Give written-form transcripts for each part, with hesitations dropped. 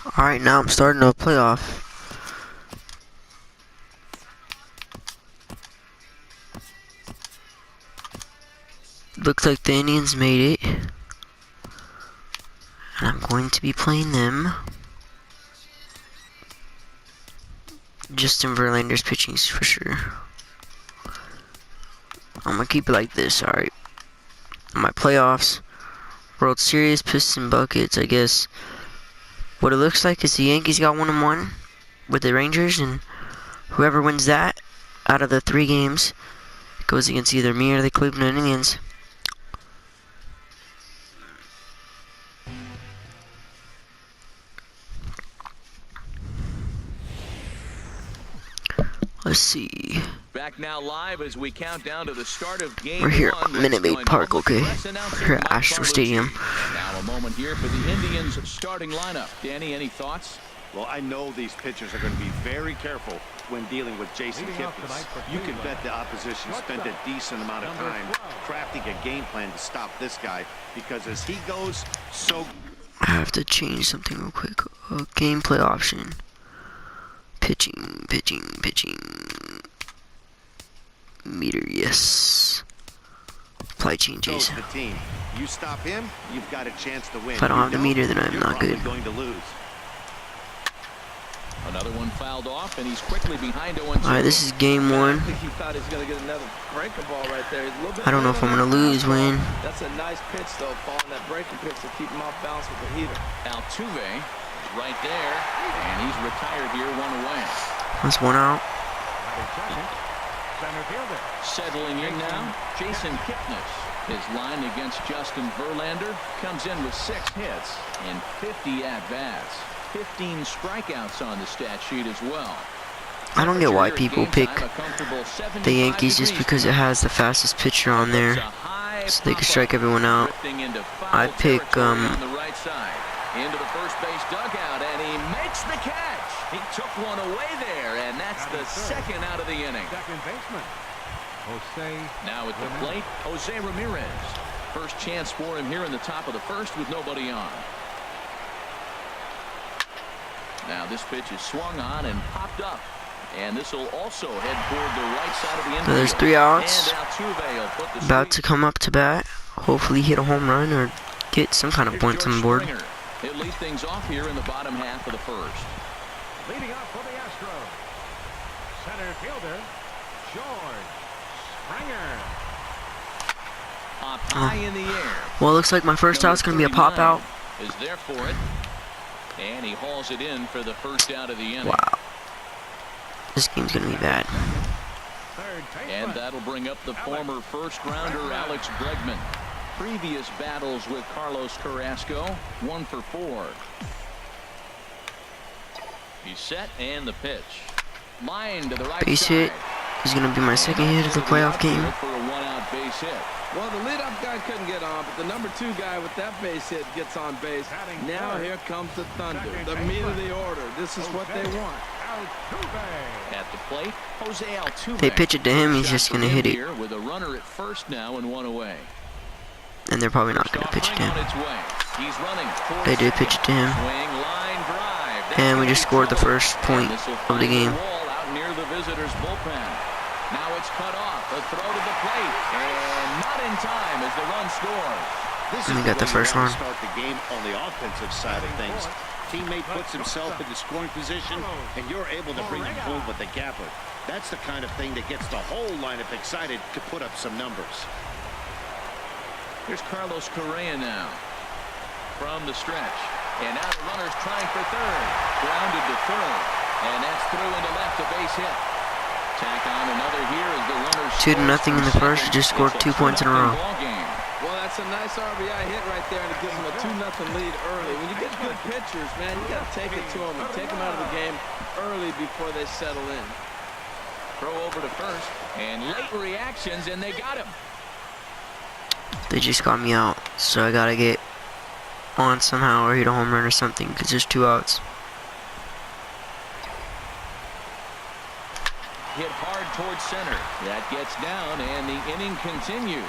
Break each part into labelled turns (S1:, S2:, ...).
S1: Alright, now I'm starting a playoff. Looks like the Indians made it. And I'm going to be playing them. Justin Verlander's pitching for sure. I'm gonna keep it like this, alright. My playoffs, World Series, Piston Buckets, I guess. What it looks like is the Yankees got 1-1 with the Rangers, and whoever wins that out of the 3 games goes against either me or the Cleveland Indians. Let's see.
S2: Back now live as we count down to the start of game.
S1: We're here at Minute Maid Park, okay? Here at Astro Stadium.
S2: Now a moment here for the Indians starting lineup. Danny, any thoughts?
S3: Well, I know these pitchers are going to be very careful when dealing with Jason Kipnis. You can bet the opposition spent a decent amount of time crafting a game plan to stop this guy, because as he goes, so...
S1: I have to change something real quick. Gameplay option. Pitching. Meter, yes. Apply changes.
S3: The team. You stop him, you've got a chance to win.
S1: If I don't have the meter, then I'm not good.
S3: Going to lose.
S2: Another one fouled off, and he's quickly behind 0-2.
S1: Alright, this is game 1.
S4: I think he thought he was going to get another breaking ball right there. He's a little bit
S1: I don't know if I'm going to lose, win.
S4: That's a nice pitch, though, following that breaking pitch to keep him off balance with the heater.
S2: Altuve right there, and he's retired here, 1 away.
S1: That's 1 out.
S2: Settling in now, Jason Kipnis. His line against Justin Verlander comes in with 6 hits and 50 at-bats. 15 strikeouts on the stat sheet as well.
S1: I don't get why people pick the Yankees just because it has the fastest pitcher on there, so they can strike everyone out. I pick
S2: on the right side into the first base dugout, and he makes the catch. He took one away there, and that's the second out of the inning. Now at the plate, Jose Ramirez. First chance for him here in the top of the first with nobody on. Now this pitch is swung on and popped up, and this will also head toward the right side of the infield.
S1: So there's 3 outs. About to come up to bat. Hopefully hit a home run or get some kind of points on the board.
S2: He'll lead things off here in the bottom half of the first.
S5: Leading off for the Astros, center fielder George Springer.
S2: Up high in the air.
S1: Well, it looks like my first out's gonna be a pop out.
S2: Is there for it, and he hauls it in for the first out of the inning.
S1: Wow, this game's gonna be bad.
S2: And that'll bring up the former first-rounder Alex Bregman. Previous battles with Carlos Carrasco, 1 for 4. He's set, and the pitch. Line to the right
S1: Base
S2: side.
S1: hit is gonna be my second hit of the playoff game.
S2: For a 1-out base hit.
S4: Well, the leadoff guy couldn't get on, but the number 2 guy with that base hit gets on base. Now here comes the thunder, the meat of the order. This is what they want.
S2: At the plate, Jose Altuve.
S1: They pitch it to him, he's just gonna hit it.
S2: Here with a runner at first now and 1 away.
S1: And they're probably not gonna pitch it to him.
S2: He's running.
S1: They did pitch it to him.
S2: Swing, line drive.
S1: And we just scored the first point of the game.
S2: Out near the visitors' bullpen. Now it's cut off. A throw to the plate, and not in time as the run scores.
S1: And we got the first run.
S3: Start the game on the offensive side of things. Teammate puts himself in the scoring position, and you're able to bring him home with a gapper. That's the kind of thing that gets the whole lineup excited to put up some numbers.
S2: Here's Carlos Correa now from the stretch, and now the runner's trying for third. Grounded to third, and that's through into left, a base hit. Tack on another here as the runners
S1: 2-0 in the first. Just scored 2 points in a row.
S4: Well, that's a nice RBI hit right there, and it gives them a 2-0 lead early. When you get good pitchers, man, you got to take it to them and take them out of the game early before they settle in.
S2: Throw over to first, and late reactions, and they got him.
S1: They just got me out, so I gotta get on somehow or hit a home run or something, because there's 2 outs.
S2: Hit hard towards center. That gets down, and the inning continues.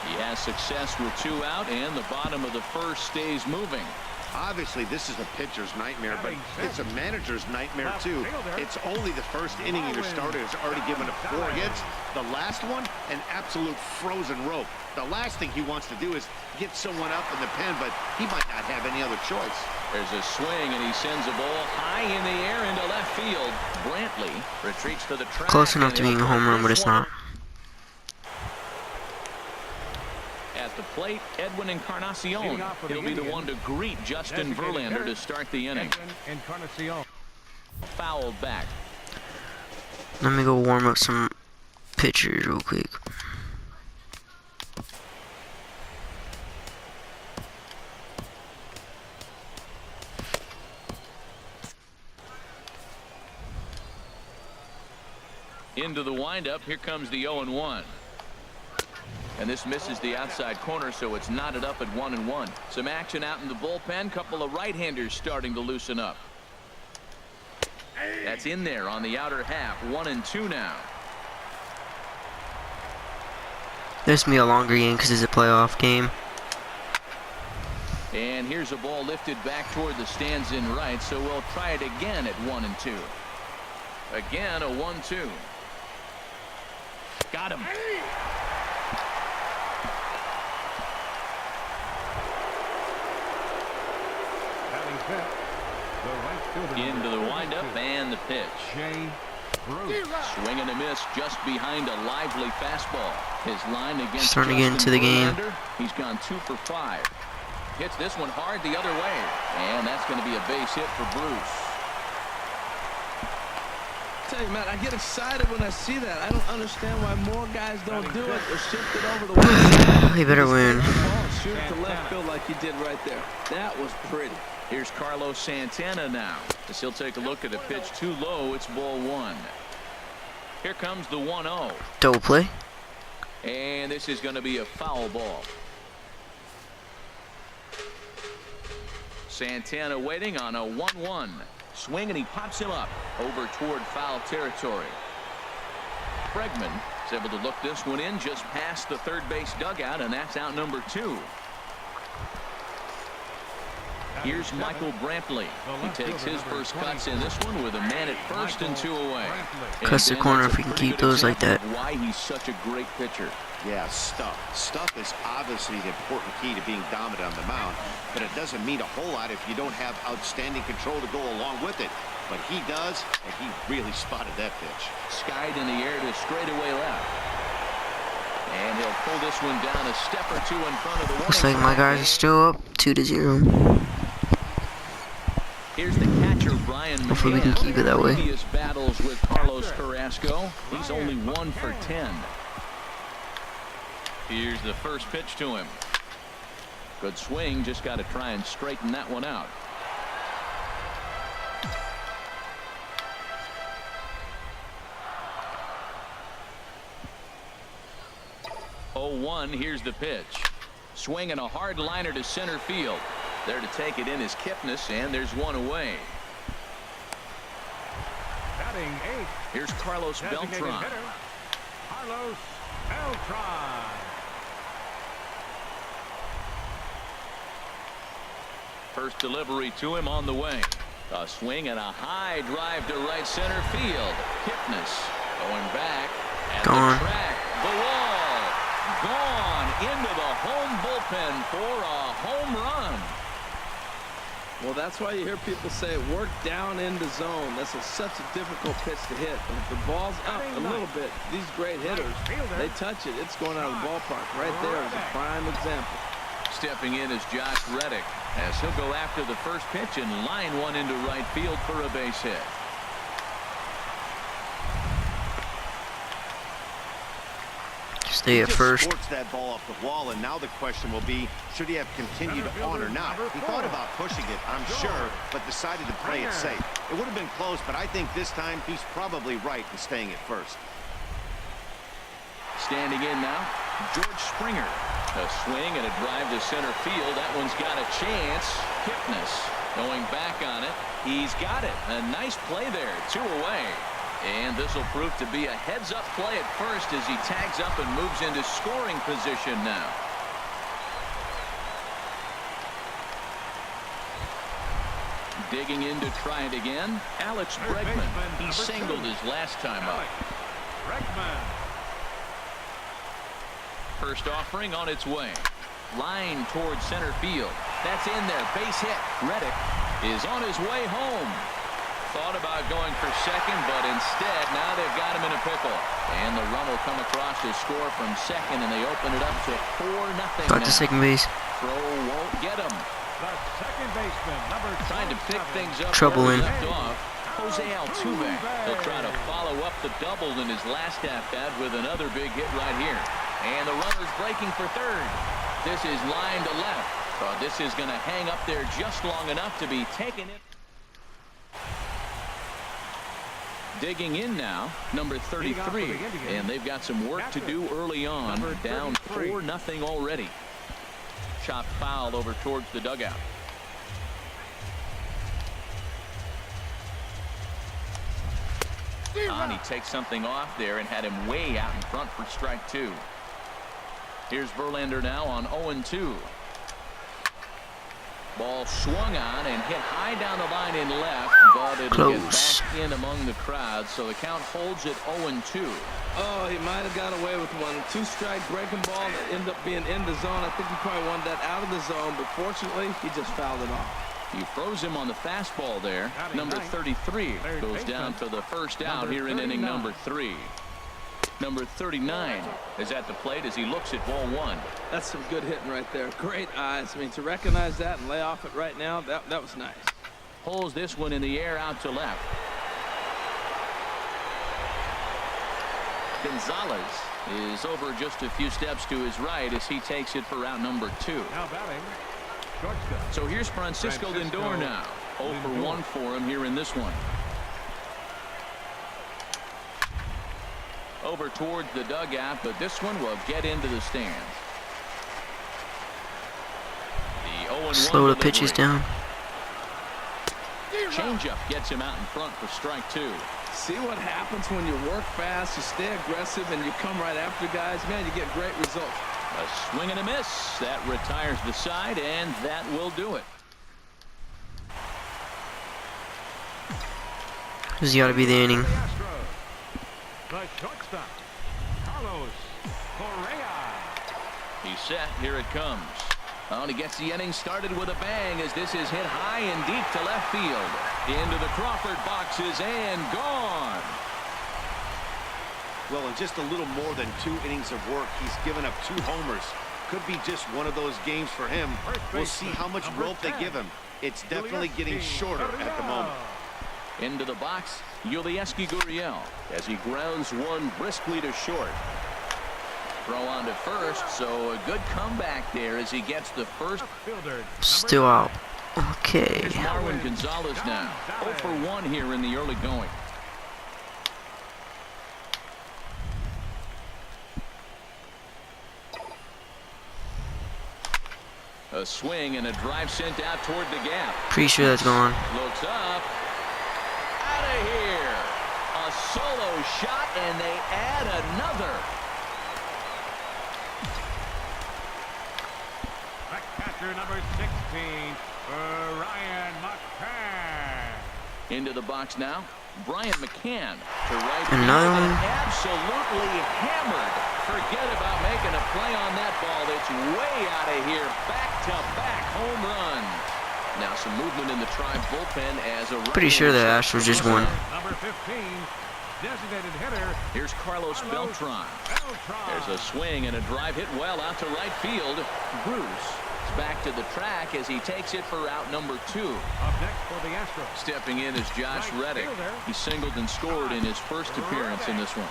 S2: He has success with 2 out, and the bottom of the first stays moving.
S3: Obviously, this is a pitcher's nightmare, but it's a manager's nightmare, too. It's only the first inning your starter has already given up 4 hits. The last one, an absolute frozen rope. The last thing he wants to do is get someone up in the pen, but he might not have any other choice.
S2: There's a swing, and he sends a ball high in the air into left field. Brantley retreats to the track.
S1: Close enough to being a home run, but it's not.
S2: At the plate, Edwin Encarnacion. He'll be the one to greet Justin Verlander to start the inning. Fouled back.
S1: Let me go warm up some pitchers real quick.
S2: Into the windup. Here comes the 0-1. And this misses the outside corner, so it's knotted up at 1-1. Some action out in the bullpen. Couple of right-handers starting to loosen up. That's in there on the outer half. 1-2 now.
S1: This will be a longer game because it's a playoff game.
S2: And here's a ball lifted back toward the stands in right, so we'll try it again at 1-2. Again, a 1-2. Got him. Into the windup and the pitch. Swing and a miss just behind a lively fastball. His line against
S1: starting to get into the game.
S2: He's gone 2 for 5. Hits this one hard the other way, and that's going to be a base hit for Bruce.
S4: I tell you, man, I get excited when I see that. I don't understand why more guys don't do it or shift it over the way.
S1: He better win.
S4: Shoot it to left field like he did right there. That was pretty.
S2: Here's Carlos Santana now, as he'll take a look at a pitch too low. It's ball 1. Here comes the 1-0.
S1: Double play.
S2: And this is going to be a foul ball. Santana waiting on a 1-1. Swing, and he pops him up over toward foul territory. Bregman is able to look this one in just past the third base dugout, and that's out number 2. Here's Michael Brantley. He takes his first cuts in this one with a man at first and 2 away.
S1: Cuts the corner if we can keep those like that.
S2: Why he's such a great pitcher.
S3: Yeah, stuff. Stuff is obviously the important key to being dominant on the mound, but it doesn't mean a whole lot if you don't have outstanding control to go along with it. But he does, and he really spotted that pitch.
S2: Skied in the air to straightaway left. And he'll pull this one down a step or 2 in front of the
S1: Looks like my guys are still up 2-0.
S2: Here's the catcher, Brian McCann.
S1: Hopefully we can keep it that way.
S2: Previous battles with Carlos Carrasco. He's only 1 for 10. Here's the first pitch to him. Good swing. Just got to try and straighten that one out. Oh, 1. Here's the pitch. Swing and a hard liner to center field. There to take it in is Kipnis, and there's 1 away.
S5: Batting 8.
S2: Here's Carlos Beltran.
S5: Carlos Beltran.
S2: First delivery to him on the way. A swing and a high drive to right center field. Kipnis going back at
S1: Gone.
S2: the track. The wall. Gone into the home bullpen for a home run.
S4: Well, that's why you hear people say work down in the zone. That's such a difficult pitch to hit. And if the ball's up a little bit, these great hitters, they touch it, it's going out of the ballpark. Right there is a prime example.
S2: Stepping in is Josh Reddick, as he'll go after the first pitch and line one into right field for a base hit.
S1: Stay at first.
S3: Sports that ball off the wall, and now the question will be, should he have continued on or not? He thought about pushing it, I'm sure, but decided to play it safe. It would have been close, but I think this time he's probably right in staying at first.
S2: Standing in now, George Springer. A swing and a drive to center field. That one's got a chance. Kipnis going back on it. He's got it. A nice play there. 2 away. And this will prove to be a heads-up play at first as he tags up and moves into scoring position now. Digging in to try it again, Alex Bregman. He singled his last time up. First offering on its way. Line towards center field. That's in there. Base hit. Reddick is on his way home. Thought about going for second, but instead now they've got him in a pickle. And the run will come across to score from second, and they open it up to 4-0.
S1: Got to second base.
S2: Throw won't get him.
S5: The second baseman, number
S2: Trying to pick things up
S1: Trouble
S2: where he
S1: in.
S2: left off. Jose Altuve. He'll try to follow up the double in his last at-bat with another big hit right here. And the runner's breaking for third. This is line to left. But this is going to hang up there just long enough to be taken in. Digging in now, number 33. And they've got some work to do early on. Down 4-0 already. Chopped foul over towards the dugout. He takes something off there and had him way out in front for strike two. Here's Verlander now on 0-2. Ball swung on and hit high down the line in left, but it'll get back in among the crowd, so the count holds at 0-2.
S4: Oh, he might have got away with one. Two-strike breaking ball that ended up being in the zone. I think he probably wanted that out of the zone, but fortunately, he just fouled it off.
S2: He froze him on the fastball there. Number 33 goes down for the first out here in inning number 3. Number 39 is at the plate as he looks at ball one.
S4: That's some good hitting right there. Great eyes. I mean, to recognize that and lay off it right now, that was nice.
S2: Pulls this one in the air out to left. Gonzalez is over just a few steps to his right as he takes it for out number 2.
S5: Now batting, shortstop.
S2: So here's Francisco Lindor now. 0 for 1 for him here in this one. Over towards the dugout, but this one will get into the stands. The 0-1
S1: Slow the pitches
S2: delivery.
S1: down.
S2: Changeup gets him out in front for strike 2.
S4: See what happens when you work fast, you stay aggressive, and you come right after guys. Man, you get great results.
S2: A swing and a miss. That retires the side, and that will do it.
S1: This has got to be the inning.
S5: The shortstop, Carlos Correa.
S2: He's set. Here it comes. Oh, and he gets the inning started with a bang as this is hit high and deep to left field. Into the Crawford boxes and gone.
S3: Well, in just a little more than 2 innings of work, he's given up 2 homers. Could be just one of those games for him. We'll see how much rope they give him. It's definitely getting shorter at the moment.
S2: Into the box, Yulieski Gurriel as he grounds one briskly to short. Throw on to first, so a good comeback there as he gets the first.
S1: Still out. Okay.
S2: Here's Marwin Gonzalez now. 0 for 1 here in the early going. A swing and a drive sent out toward the gap.
S1: Pretty sure that's gone.
S2: Looks up. Out of here. A solo shot, and they add another.
S5: Back catcher number 16, Ryan McCann.
S2: Into the box now. Brian McCann to right
S1: Another
S2: field,
S1: one.
S2: and absolutely hammered. Forget about making a play on that ball. That's way out of here. Back-to-back home run. Now some movement in the Tribe bullpen as a
S1: Pretty sure the Astros just won.
S5: Number 15, designated hitter.
S2: Here's Carlos Beltran. There's a swing and a drive hit well out to right field. Bruce is back to the track as he takes it for out number 2.
S5: Up next for the Astros.
S2: Stepping in is Josh Reddick. He singled and scored in his first appearance in this one.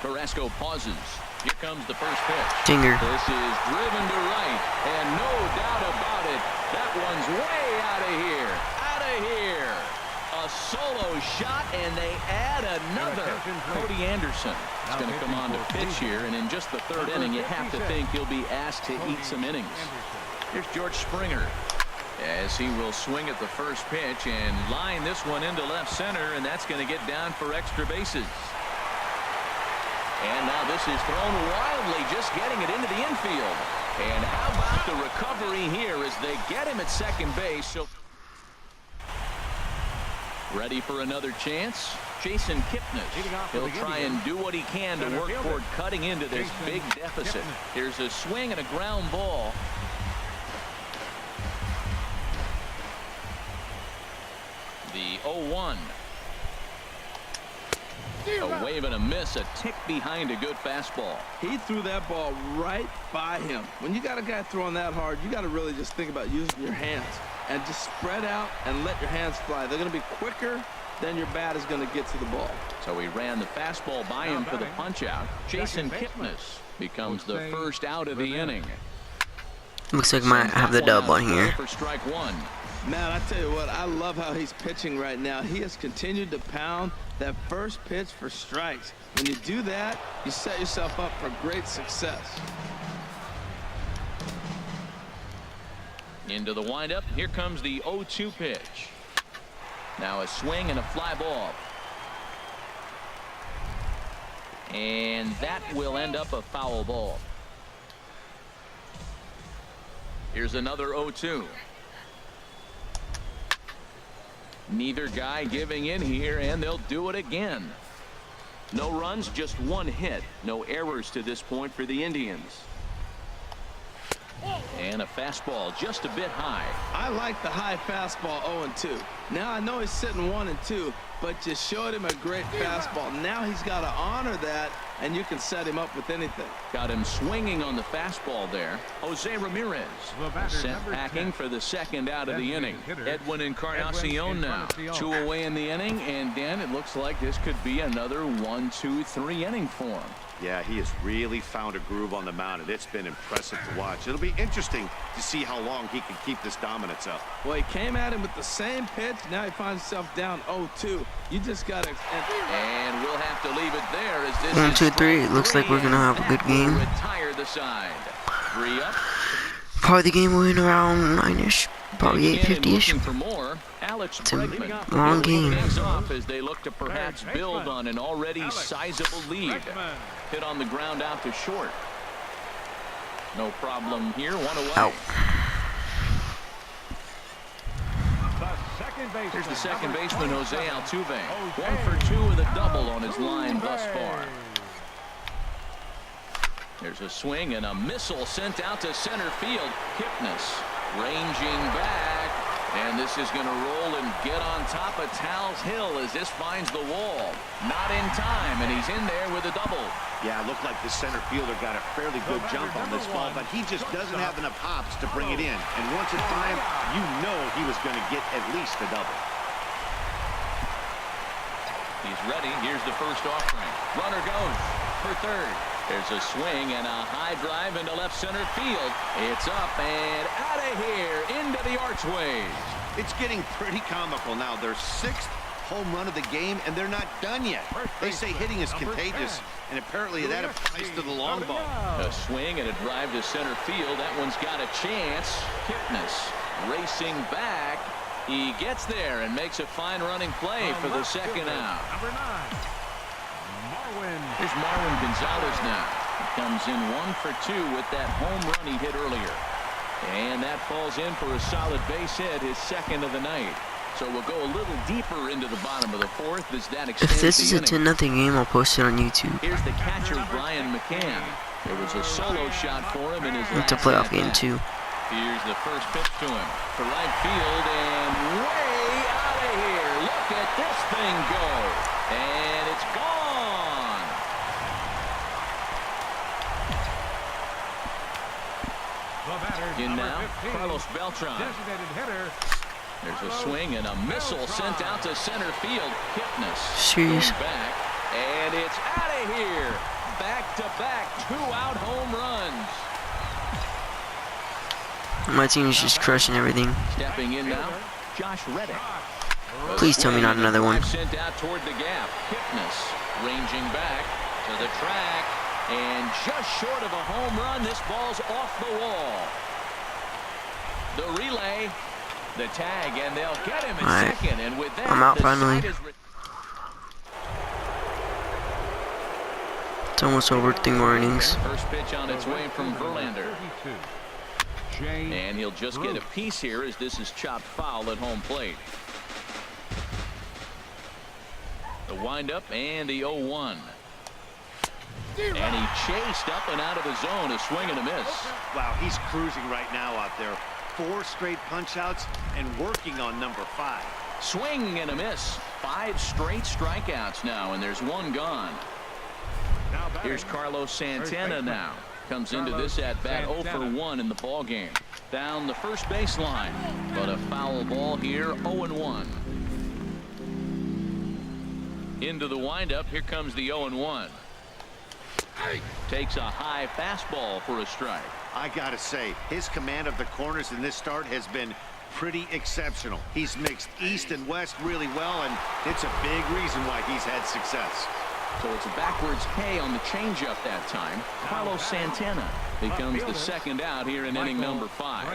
S2: Carrasco pauses. Here comes the first pitch.
S1: Dinger.
S2: This is driven to right, and no doubt about it, that one's way out of here. Out of here. A solo shot, and they add another. Cody Anderson is going to come on to pitch here, and in just the 3rd inning, you have to think he'll be asked to eat some innings. Here's George Springer as he will swing at the first pitch and line this one into left center, and that's going to get down for extra bases. And now this is thrown wildly, just getting it into the infield. And how about the recovery here as they get him at second base? So ready for another chance. Jason Kipnis. He'll try and do what he can to work toward cutting into this big deficit. Here's a swing and a ground ball. The 0-1. A wave and a miss, a tick behind a good fastball.
S4: He threw that ball right by him. When you got a guy throwing that hard, you got to really just think about using your hands and just spread out and let your hands fly. They're going to be quicker than your bat is going to get to the ball.
S2: So he ran the fastball by him for the punch out. Jason Kipnis becomes the first out of the inning.
S1: Looks like I might have the dub on here.
S2: For strike one.
S4: Man, I tell you what, I love how he's pitching right now. He has continued to pound that first pitch for strikes. When you do that, you set yourself up for great success.
S2: Into the windup. Here comes the 0-2 pitch. Now a swing and a fly ball. And that will end up a foul ball. Here's another 0-2. Neither guy giving in here, and they'll do it again. No runs, just one hit. No errors to this point for the Indians. And a fastball just a bit high.
S4: I like the high fastball 0-2. Now I know he's sitting 1-2, but just showed him a great fastball. Now he's got to honor that, and you can set him up with anything.
S2: Got him swinging on the fastball there. Jose Ramirez sent packing for the second out of the inning. Edwin Encarnacion now. 2 away in the inning, and Dan, it looks like this could be another 1-2-3 inning for him.
S3: Yeah, he has really found a groove on the mound, and it's been impressive to watch. It'll be interesting to see how long he can keep this dominance up.
S4: Well, he came at him with the same pitch. Now he finds himself down 0-2. You just got to...
S2: And we'll have to leave it there as this
S1: 1, 2, 3. It looks like we're going to have a good game.
S2: Retire the side. 3 up.
S1: Probably the game will win around 9-ish. Probably 8:50-ish.
S2: For more, Alex
S1: It's a
S2: Bregman.
S1: long game.
S2: Off as they look to perhaps build on an already sizable lead. Hit on the ground out to short. No problem here. 1 away.
S1: Out.
S2: Here's the second baseman, Jose Altuve. 1 for 2 with a double on his line thus far. There's a swing and a missile sent out to center field. Kipnis ranging back, and this is going to roll and get on top of Tal's Hill as this finds the wall. Not in time, and he's in there with a double.
S3: Yeah, it looked like the center fielder got a fairly good jump on this ball, but he just doesn't have enough hops to bring it in. And once it's time, you know he was going to get at least a double.
S2: He's ready. Here's the first offering. Runner goes for third. There's a swing and a high drive into left center field. It's up and out of here into the archways.
S3: It's getting pretty comical now. Their 6th home run of the game, and they're not done yet. They say hitting is contagious, and apparently that applies to the long ball.
S2: A swing and a drive to center field. That one's got a chance. Kipnis racing back. He gets there and makes a fine running play for the second out.
S5: Number 9.
S2: Here's Marwin Gonzalez now. He comes in 1 for 2 with that home run he hit earlier. And that falls in for a solid base hit, his second of the night. So we'll go a little deeper into the bottom of the 4th as that extends
S1: If this is
S2: the
S1: a
S2: inning.
S1: 10-0 game, I'll post it on YouTube.
S2: Here's the catcher, Brian McCann. There was a solo shot for him in his
S1: It's a
S2: last
S1: playoff game,
S2: at-bat.
S1: too.
S2: Here's the first pitch to him for right field and way out of here. Look at this thing go. And it's gone. In now, Carlos Beltran.
S5: Designated hitter.
S2: There's a swing and a missile sent out to center field. Kipnis
S1: Serious.
S2: goes back, and it's out of here. Back-to-back 2-out home runs.
S1: My team is just crushing everything.
S2: Stepping in now, Josh Reddick.
S1: Please tell me not another one.
S2: Sent out toward the gap. Kipnis ranging back to the track, and just short of a home run, this ball's off the wall. The relay, the tag, and they'll get him in second. And with that,
S1: I'm out
S2: the
S1: finally.
S2: side is
S1: It's almost over 3 more innings.
S2: First pitch on its way from Verlander.
S5: 2.
S2: And he'll just get a piece here as this is chopped foul at home plate. The windup and the 0-1. And he chased up and out of the zone, a swing and a miss.
S3: Wow, he's cruising right now out there. 4 straight punch-outs and working on number 5.
S2: Swing and a miss. 5 straight strikeouts now, and there's 1 gone. Here's Carlos Santana now. Comes into this at-bat 0 for 1 in the ball game. Down the first baseline, but a foul ball here, 0-1. Into the windup, here comes the 0-1. Takes a high fastball for a strike.
S3: I gotta say, his command of the corners in this start has been pretty exceptional. He's mixed east and west really well, and it's a big reason why he's had success.
S2: So it's a backwards K on the changeup that time. Carlos Santana becomes the second out here in inning number 5.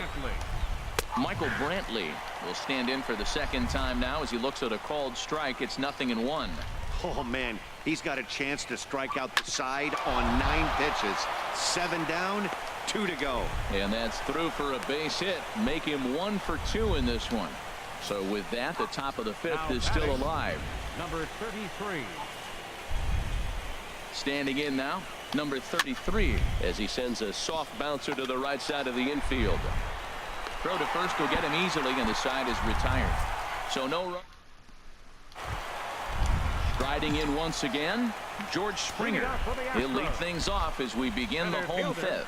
S2: Michael Brantley will stand in for the second time now as he looks at a called strike. It's 0-1.
S3: Oh, man, he's got a chance to strike out the side on 9 pitches. 7 down, 2 to go.
S2: And that's through for a base hit. Make him 1 for 2 in this one. So with that, the top of the 5th is still alive.
S5: Number 33.
S2: Standing in now, number 33, as he sends a soft bouncer to the right side of the infield. Throw to first will get him easily, and the side is retired. So no run. Striding in once again, George Springer. He'll lead things off as we begin the home 5th.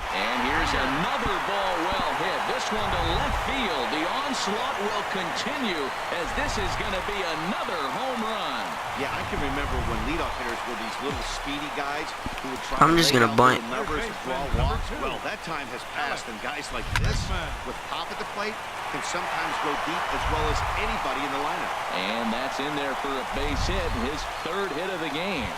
S2: And here's another ball well hit. This one to left field. The onslaught will continue as this is going to be another home run.
S3: Yeah, I can remember when leadoff hitters were these little speedy guys who would try
S1: I'm
S3: to
S1: just
S3: lay
S1: gonna
S3: down
S1: bunt.
S3: little numbers and draw walks. Well, that time has passed, and guys like this with pop at the plate can sometimes go deep as well as anybody in the lineup.
S2: And that's in there for a base hit, his 3rd hit of the game.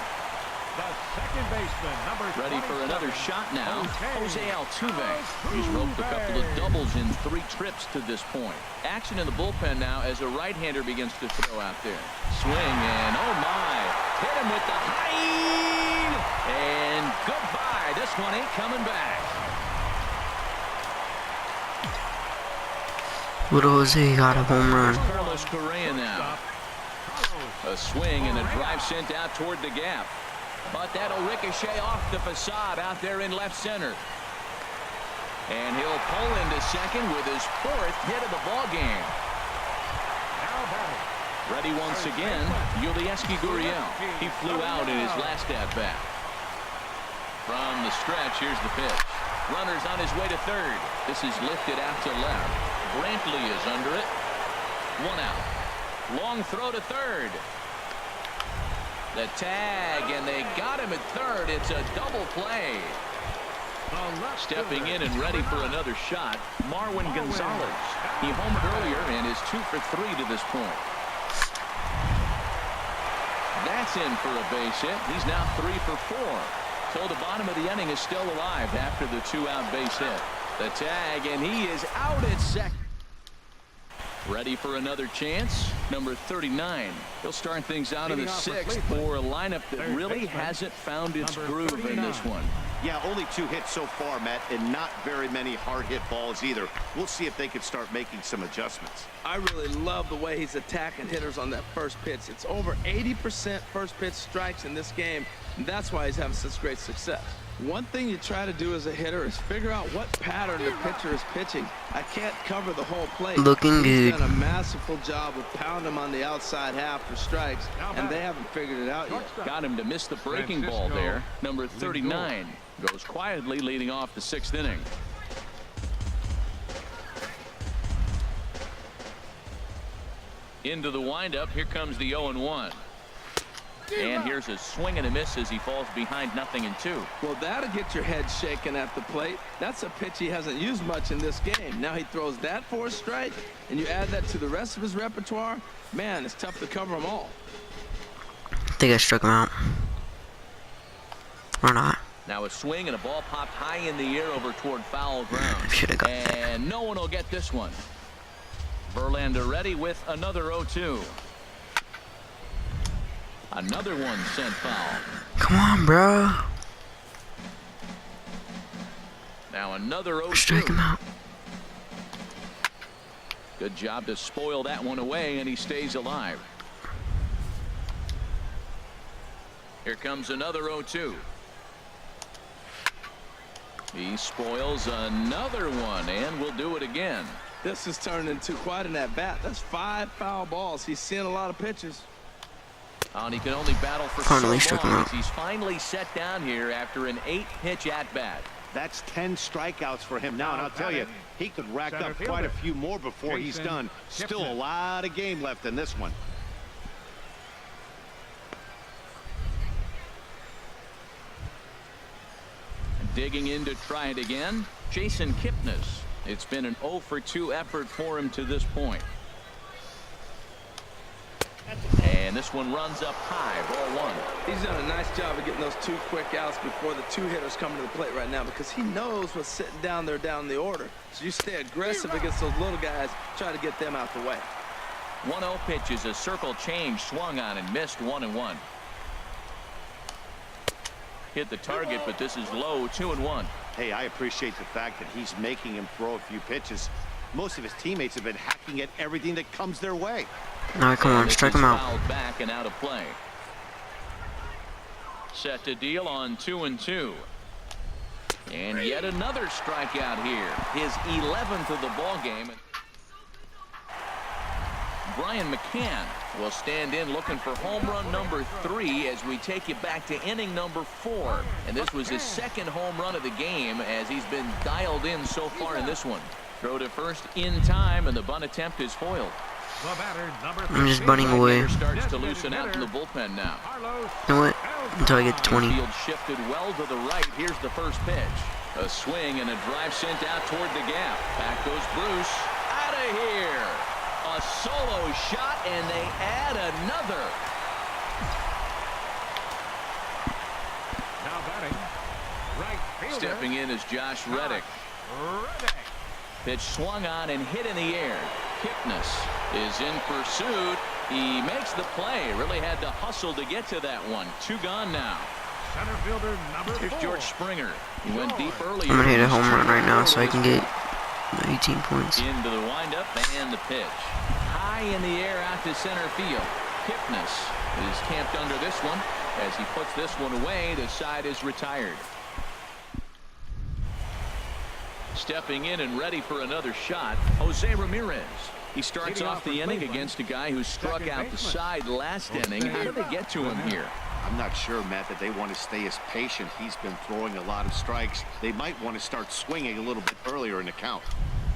S5: The second baseman, number
S2: Ready for another shot now. Jose Altuve. He's roped a couple of doubles in 3 trips to this point. Action in the bullpen now as a right-hander begins to throw out there. Swing and oh my. Hit him with the high. And goodbye. This one ain't coming back.
S1: Little Jose got a home run.
S2: Carlos Correa now. A swing and a drive sent out toward the gap. But that'll ricochet off the facade out there in left center. And he'll pull into second with his 4th hit of the ball game. Ready once again, Yulieski Gurriel. He flew out in his last at-bat. From the stretch, here's the pitch. Runner's on his way to 3rd. This is lifted out to left. Brantley is under it. 1 out. Long throw to 3rd. The tag, and they got him at 3rd. It's a double play. Stepping in and ready for another shot, Marwin Gonzalez. He homered earlier and is 2 for 3 to this point. That's in for a base hit. He's now 3 for 4. So the bottom of the inning is still alive after the 2-out base hit. The tag, and he is out at second. Ready for another chance. Number 39. He'll start things out in the 6th for a lineup that really hasn't found its groove in this one.
S3: Yeah, only 2 hits so far, Matt, and not very many hard hit balls either. We'll see if they can start making some adjustments.
S4: I really love the way he's attacking hitters on that first pitch. It's over 80% first pitch strikes in this game, and that's why he's having such great success. One thing you try to do as a hitter is figure out what pattern the pitcher is pitching. I can't cover the whole plate.
S1: Looking
S4: He's
S1: good.
S4: done a masterful job of pounding him on the outside half for strikes, and they haven't figured it out yet.
S2: Got him to miss the breaking ball there. Number 39 goes quietly leading off the 6th inning. Into the windup. Here comes the 0-1. And here's a swing and a miss as he falls behind 0-2.
S4: Well, that'll get your head shaken at the plate. That's a pitch he hasn't used much in this game. Now he throws that for a strike, and you add that to the rest of his repertoire. Man, it's tough to cover them all.
S1: I think I struck him out. Or not.
S2: Now a swing and a ball popped high in the air over toward foul ground.
S1: Should have got that.
S2: And no one will get this one. Verlander ready with another 0-2. Another one sent foul.
S1: Come on, bro.
S2: Now another 0-2.
S1: Strike him out.
S2: Good job to spoil that one away, and he stays alive. Here comes another 0-2. He spoils another one, and will do it again.
S4: This is turning into quite an at-bat. That's 5 foul balls. He's seeing a lot of pitches.
S2: And he can only battle for
S1: Finally
S2: so
S1: struck him
S2: long
S1: out.
S2: as he's finally set down here after an 8-pitch at-bat.
S3: That's 10 strikeouts for him now, and I'll tell you, he could rack up quite a few more before he's done. Still a lot of game left in this one.
S2: Digging in to try it again, Jason Kipnis. It's been an 0-for-2 effort for him to this point. And this one runs up high, ball 1.
S4: He's done a nice job of getting those 2 quick outs before the 2 hitters come to the plate right now, because he knows what's sitting down there down the order. So you stay aggressive against those little guys, try to get them out the way.
S2: 1-0 pitch is a circle change, swung on and missed 1-1. Hit the target, but this is low, 2-1.
S3: Hey, I appreciate the fact that he's making him throw a few pitches. Most of his teammates have been hacking at everything that comes their way.
S1: All right, come on, strike him out.
S2: Fouled back and out of play. Set to deal on 2-2. And yet another strikeout here. His 11th of the ball game. Brian McCann will stand in looking for home run number 3 as we take you back to inning number 4. And this was his 2nd home run of the game as he's been dialed in so far in this one. Throw to first in time, and the bunt attempt is foiled.
S1: I'm just bunting away.
S2: Starts to loosen out in the bullpen now.
S1: You know what? Until I get to 20.
S2: Field shifted well to the right. Here's the first pitch. A swing and a drive sent out toward the gap. Back goes Bruce. Out of here. A solo shot, and they add another.
S5: Now batting, right fielder.
S2: Stepping in is Josh Reddick. Pitch swung on and hit in the air. Kipnis is in pursuit. He makes the play. Really had to hustle to get to that one. 2 gone now.
S5: Center fielder number 4.
S2: Here's George Springer. He went deep early.
S1: I'm gonna hit a home run right now so I can get 18 points.
S2: Into the windup and the pitch. High in the air out to center field. Kipnis is camped under this one. As he puts this one away, the side is retired. Stepping in and ready for another shot, Jose Ramirez. He starts off the inning against a guy who struck out the side last inning. How did they get to him here?
S3: I'm not sure, Matt, that they want to stay as patient. He's been throwing a lot of strikes. They might want to start swinging a little bit earlier in the count.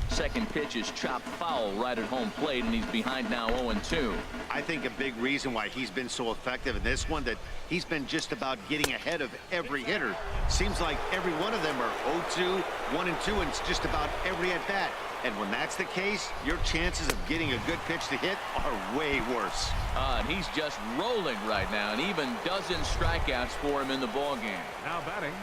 S2: Second pitch is chopped foul right at home plate, and he's behind now 0-2.
S3: I think a big reason why he's been so effective in this one, that he's been just about getting ahead of every hitter. Seems like every one of them are 0-2, 1-2, and it's just about every at-bat. And when that's the case, your chances of getting a good pitch to hit are way worse.
S2: And he's just rolling right now, and even dozens strikeouts for him in the ballgame.
S5: Now batting,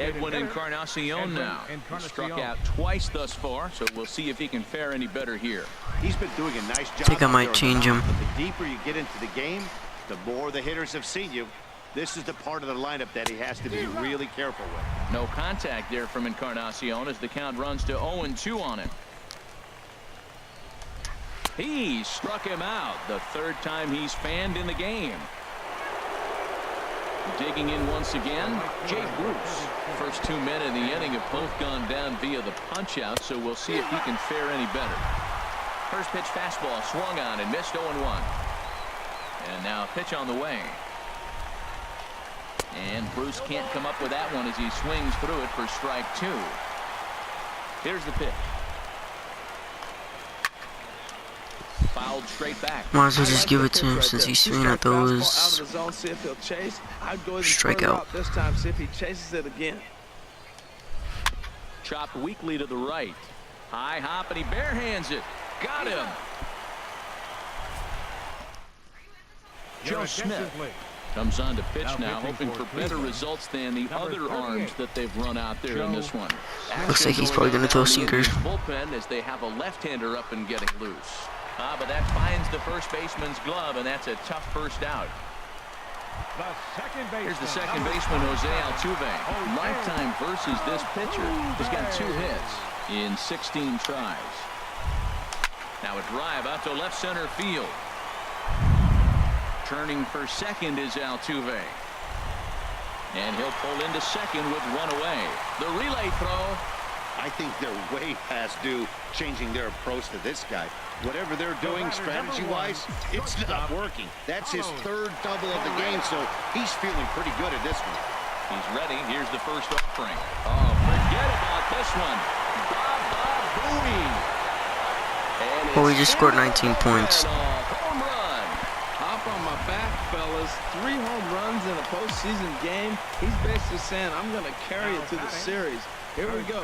S2: Edwin Encarnacion now. He struck out twice thus far, so we'll see if he can fare any better here.
S3: He's been doing a nice job.
S1: I think I
S3: out
S1: might
S3: there
S1: change
S3: on the
S1: him.
S3: mound, but the deeper you get into the game, the more the hitters have seen you. This is the part of the lineup that he has to be really careful with.
S2: No contact there from Encarnacion as the count runs to 0-2 on him. He struck him out, the 3rd time he's fanned in the game. Digging in once again, Jay Bruce. First 2 men in the inning have both gone down via the punch-out, so we'll see if he can fare any better. First pitch fastball swung on and missed 0-1. And now a pitch on the way. And Bruce can't come up with that one as he swings through it for strike 2. Here's the pitch. Fouled straight back.
S1: Might as well just give it to him since he's swinging at those. Strikeout.
S4: This time, see if he chases it again.
S2: Chopped weakly to the right. High hop, and he barehands it. Got him. Joe Smith comes on to pitch now, hoping for better results than the other arms that they've run out there in this one.
S1: Looks like he's probably gonna throw sinkers.
S2: Bullpen as they have a left-hander up and getting loose. But that finds the first baseman's glove, and that's a tough first out.
S5: The second baseman.
S2: Here's the second baseman, Jose Altuve. Lifetime versus this pitcher. He's got 2 hits in 16 tries. Now a drive out to left center field. Turning for second is Altuve. And he'll pull into second with 1 away. The relay throw.
S3: I think they're way past due changing their approach to this guy. Whatever they're doing strategy-wise, it's not working. That's his 3rd double of the game, so he's feeling pretty good at this one.
S2: He's ready. Here's the first offering. Oh, forget about this one. Baba Booey.
S1: Well, we just scored 19 points.
S2: Home run.
S4: Hop on my back, fellas. 3 home runs in a postseason game. He's basically saying, I'm going to carry it to the series. Here we go.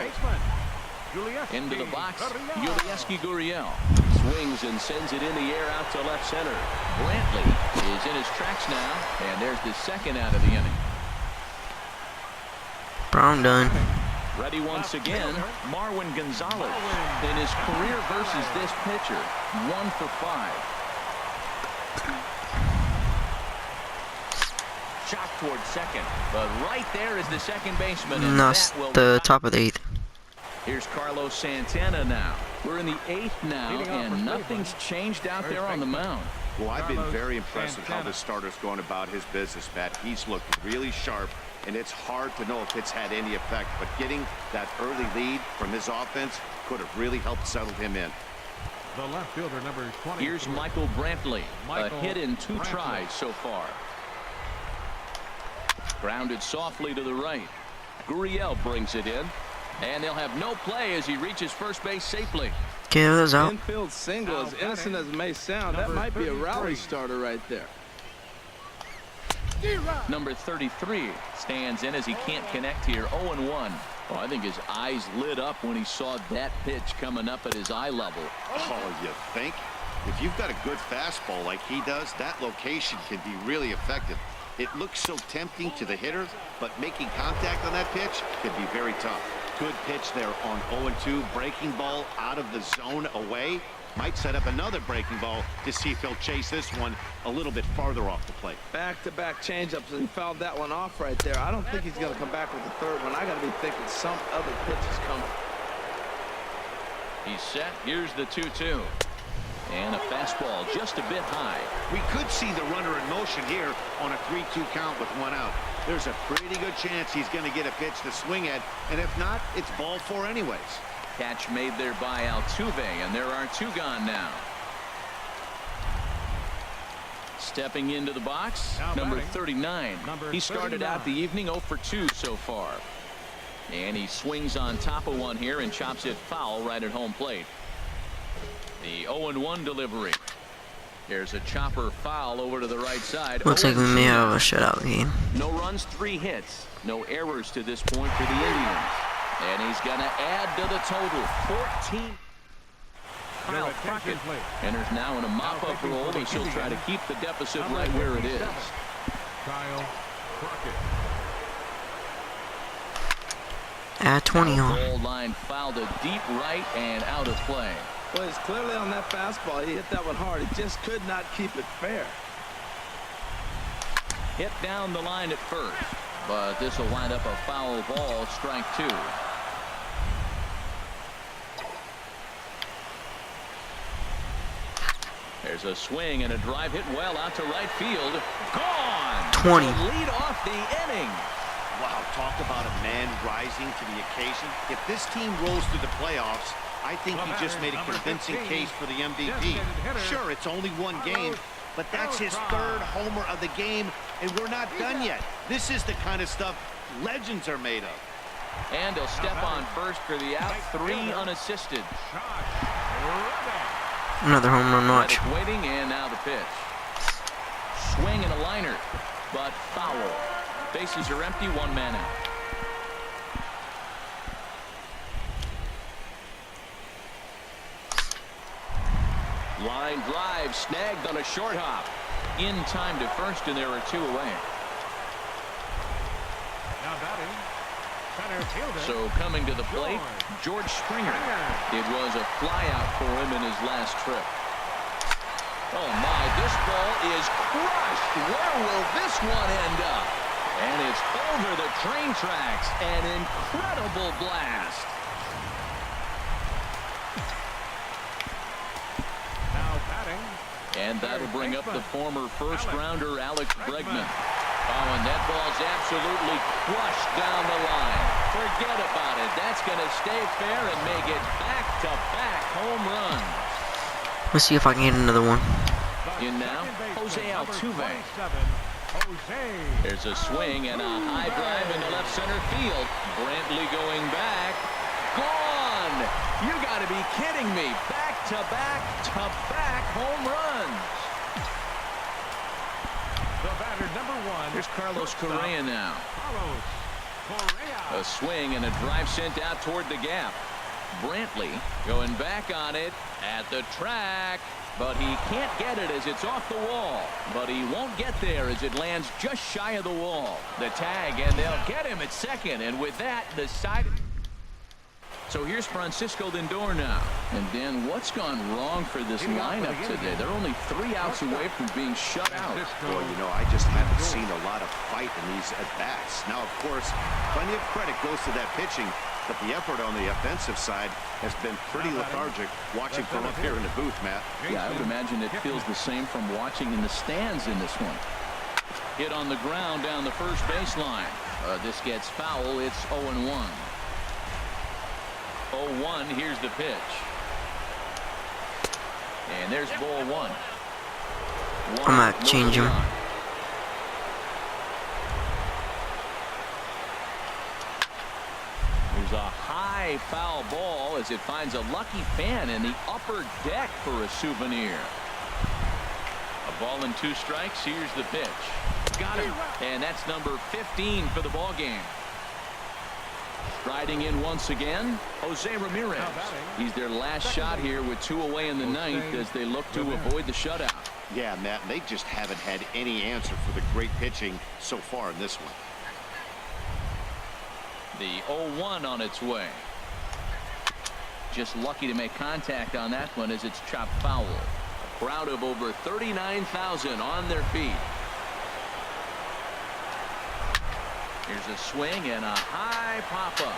S2: Into the box, Yulieski Gurriel swings and sends it in the air out to left center. Brantley is in his tracks now, and there's the second out of the inning.
S1: Brown done.
S2: Ready once again, Marwin Gonzalez. In his career versus this pitcher, 1 for 5. Shot towards second, but right there is the second baseman. And
S1: No,
S2: that will
S1: the top of the 8th.
S2: Here's Carlos Santana now. We're in the 8th now, and nothing's changed out there on the mound.
S3: Well, I've been very impressed with how this starter's going about his business, Matt. He's looked really sharp, and it's hard to know if it's had any effect, but getting that early lead from his offense could have really helped settle him in.
S5: The left fielder, number 20.
S2: Here's Michael Brantley. A hit in 2
S5: Brantley.
S2: tries so far. Grounded softly to the right. Gurriel brings it in. And they'll have no play as he reaches first base safely.
S1: Get those out.
S4: Infield single, as innocent as it may sound, that might be a rally starter right there.
S2: Number 33 stands in as he can't connect here. 0-1. Oh, I think his eyes lit up when he saw that pitch coming up at his eye level.
S3: Oh, you think? If you've got a good fastball like he does, that location can be really effective. It looks so tempting to the hitter, but making contact on that pitch can be very tough. Good pitch there on 0-2. Breaking ball out of the zone away. Might set up another breaking ball to see if he'll chase this one a little bit farther off the plate.
S4: Back-to-back changeups, and he fouled that one off right there. I don't think he's going to come back with the 3rd one. I got to be thinking some other pitch is coming.
S2: He's set. Here's the 2-2. And a fastball just a bit high.
S3: We could see the runner in motion here on a 3-2 count with 1 out. There's a pretty good chance he's going to get a pitch to swing at, and if not, it's ball 4 anyways.
S2: Catch made there by Altuve, and there are 2 gone now. Stepping into the box, number 39. He started out the evening 0 for 2 so far. And he swings on top of one here and chops it foul right at home plate. The 0-1 delivery. There's a chopper foul over to the right side.
S1: Looks like we may have a shutout game.
S2: No runs, 3 hits. No errors to this point for the Indians. And he's going to add to the total. 14. Kyle Crockett enters now in a mop-up role as he'll try to keep the deficit right where it is.
S5: Kyle Crockett.
S1: Add 20 on.
S2: Goal line fouled to deep right and out of play.
S4: Well, he's clearly on that fastball. He hit that one hard. He just could not keep it fair.
S2: Hit down the line at first, but this will wind up a foul ball, strike 2. There's a swing and a drive hit well out to right field. Gone.
S1: 20.
S2: To lead off the inning.
S3: Wow, talk about a man rising to the occasion. If this team rolls through the playoffs, I think he just made a convincing case for the MVP. Sure, it's only 1 game, but that's his 3rd homer of the game, and we're not done yet. This is the kind of stuff legends are made of.
S2: And he'll step on first for the out. 3 unassisted.
S1: Another home run watch.
S2: Reddick waiting, and now the pitch. Swing and a liner, but foul. Bases are empty, 1 man out. Line drive snagged on a short hop. In time to first, and there are 2 away.
S5: Now batting, center fielder.
S2: So coming to the plate, George Springer. It was a flyout for him in his last trip. Oh my, this ball is crushed. Where will this one end up? And it's over the train tracks. An incredible blast.
S5: Now batting.
S2: And that'll bring up the former first-rounder Alex Bregman. Oh, and that ball's absolutely crushed down the line. Forget about it. That's going to stay fair and make it back-to-back home runs.
S1: Let's see if I can get another one.
S2: In now, Jose Altuve. There's a swing and a high drive into left center field. Brantley going back. Gone! You got to be kidding me. Back-to-back home runs.
S5: The batter, number 1.
S2: Here's Carlos Correa now.
S5: Carlos Correa.
S2: A swing and a drive sent out toward the gap. Brantley going back on it at the track, but he can't get it as it's off the wall. But he won't get there as it lands just shy of the wall. The tag, and they'll get him at second. And with that, the side. So here's Francisco Lindor now. And Dan, what's gone wrong for this lineup today? They're only 3 outs away from being shut out.
S3: Well, you know, I just haven't seen a lot of fight in these at-bats. Now, of course, plenty of credit goes to that pitching, but the effort on the offensive side has been pretty lethargic watching from up here in the booth, Matt.
S2: Yeah, I would imagine it feels the same from watching in the stands in this one. Hit on the ground down the first baseline. This gets foul. It's 0-1. 0-1, here's the pitch. And there's ball 1.
S1: I'm gonna change him.
S2: There's a high foul ball as it finds a lucky fan in the upper deck for a souvenir. A ball and 2 strikes. Here's the pitch. Got him. And that's number 15 for the ball game. Riding in once again, Jose Ramirez. He's their last shot here with 2 away in the 9th as they look to avoid the shutout.
S3: Yeah, Matt, they just haven't had any answer for the great pitching so far in this one.
S2: The 0-1 on its way. Just lucky to make contact on that one as it's chopped foul. A crowd of over 39,000 on their feet. Here's a swing and a high pop-up.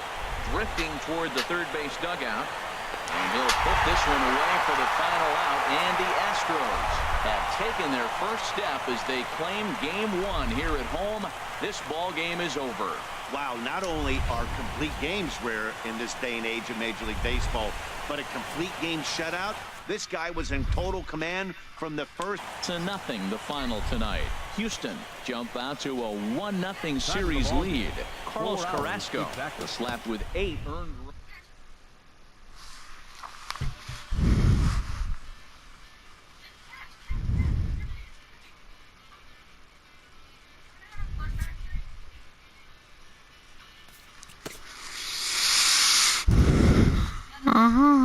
S2: Drifting toward the third base dugout. And he'll put this one away for the final out. And the Astros have taken their first step as they claim Game 1 here at home. This ball game is over.
S3: Wow, not only are complete games rare in this day and age of Major League Baseball, but a complete game shutout. This guy was in total command from the first.
S2: 0-0 the final tonight. Houston jump out to a 1-0 series lead. Carlos Carrasco slapped with 8 earned.
S1: Uh-huh.